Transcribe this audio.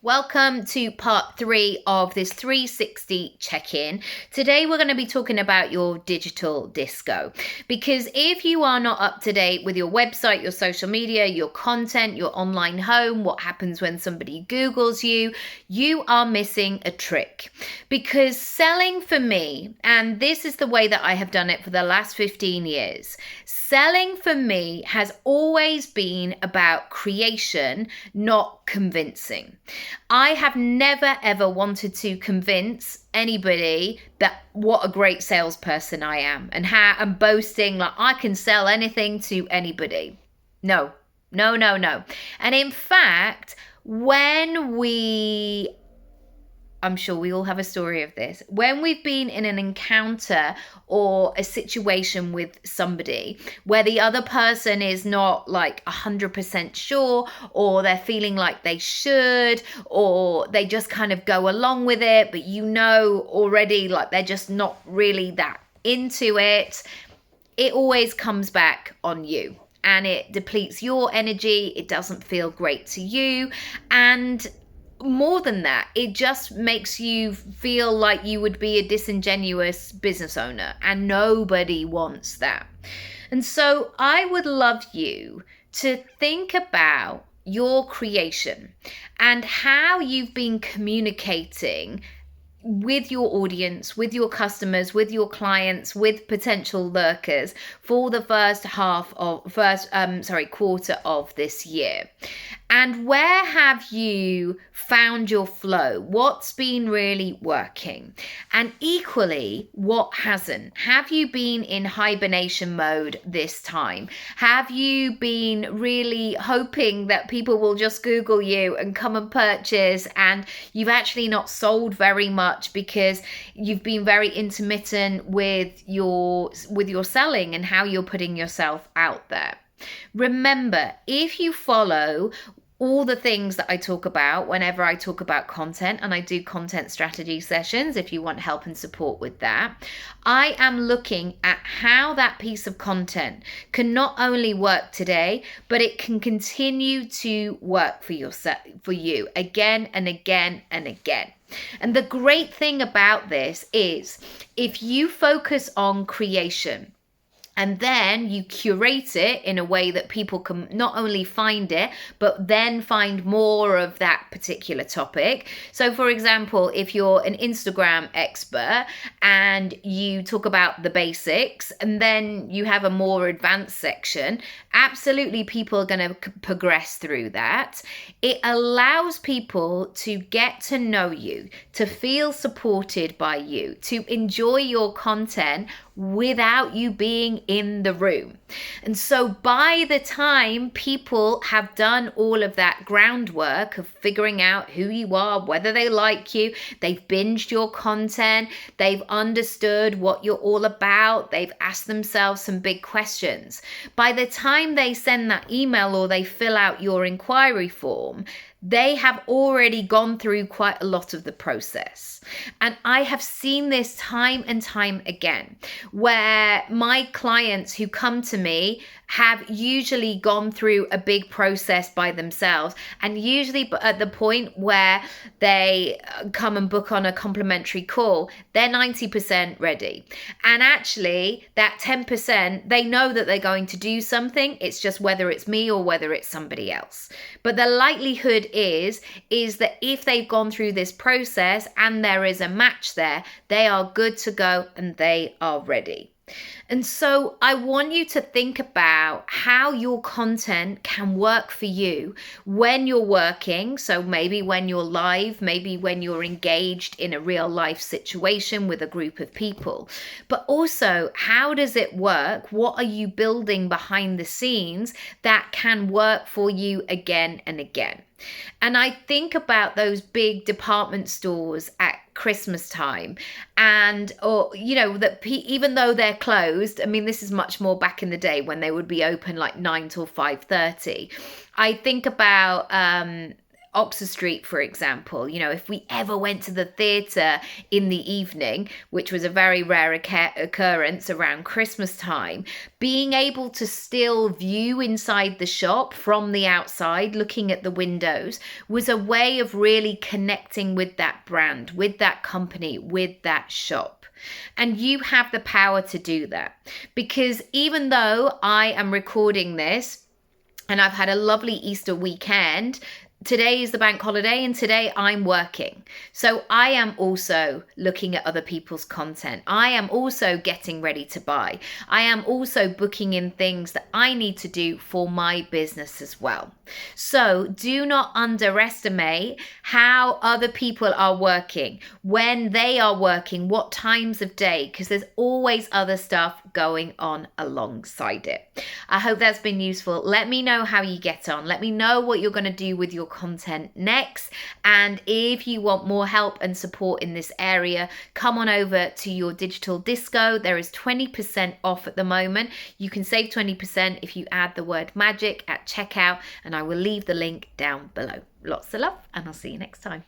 Welcome to part 3 of this 360 check-in. Today we're going to be talking about your digital disco, because if you are not up to date with your website, your social media, your content, your online home, what happens when somebody Googles you, you are missing a trick. Because selling for me, and this is the way that I have done it for the last 15 years, selling for me has always been about creation, not convincing. I have never ever wanted to convince anybody that what a great salesperson I am and how I'm boasting like I can sell anything to anybody. No, no, no, no. And in fact, I'm sure we all have a story of this. When we've been in an encounter or a situation with somebody where the other person is not like 100% sure, or they're feeling like they should, or they just kind of go along with it, but you know already like they're just not really that into it, it always comes back on you. And it depletes your energy. It doesn't feel great to you. And more than that, it just makes you feel like you would be a disingenuous business owner, and nobody wants that. And so I would love you to think about your creation and how you've been communicating with your audience, with your customers, with your clients, with potential lurkers for the quarter of this year. And where have you found your flow? What's been really working? And equally, what hasn't? Have you been in hibernation mode this time? Have you been really hoping that people will just Google you and come and purchase, and you've actually not sold very much because you've been very intermittent with your selling and how you're putting yourself out there? Remember, if you follow all the things that I talk about whenever I talk about content, and I do content strategy sessions if you want help and support with that, I am looking at how that piece of content can not only work today, but it can continue to work for you again and again and again. And the great thing about this is if you focus on creation, and then you curate it in a way that people can not only find it, but then find more of that particular topic. So for example, if you're an Instagram expert and you talk about the basics and then you have a more advanced section, absolutely people are going to progress through that. It allows people to get to know you, to feel supported by you, to enjoy your content without you being in the room. And so by the time people have done all of that groundwork of figuring out who you are, whether they like you, they've binged your content, they've understood what you're all about, they've asked themselves some big questions. By the time they send that email or they fill out your inquiry form, they have already gone through quite a lot of the process. And I have seen this time and time again, where my clients who come to me have usually gone through a big process by themselves, and usually at the point where they come and book on a complimentary call, they're 90% ready. And actually that 10%, they know that they're going to do something. It's just whether it's me or whether it's somebody else. But the likelihood is that if they've gone through this process and there is a match there, they are good to go and they are ready. And so I want you to think about how your content can work for you when you're working. So maybe when you're live, maybe when you're engaged in a real life situation with a group of people. But also, how does it work? What are you building behind the scenes that can work for you again and again? And I think about those big department stores at Christmas time, and even though they're closed, I mean, this is much more back in the day when they would be open like 9 till 5:30. I think about Oxford Street, for example, you know, if we ever went to the theatre in the evening, which was a very rare occurrence around Christmas time, being able to still view inside the shop from the outside, looking at the windows, was a way of really connecting with that brand, with that company, with that shop. And you have the power to do that, because even though I am recording this and I've had a lovely Easter weekend, today is the bank holiday and today I'm working. So I am also looking at other people's content. I am also getting ready to buy. I am also booking in things that I need to do for my business as well. So do not underestimate how other people are working, when they are working, what times of day, because there's always other stuff going on alongside it. I hope that's been useful. Let me know how you get on. Let me know what you're going to do with your content next. And if you want more help and support in this area, come on over to Your Digital Disco. There is 20% off at the moment. You can save 20% if you add the word magic at checkout, and I will leave the link down below. Lots of love, and I'll see you next time.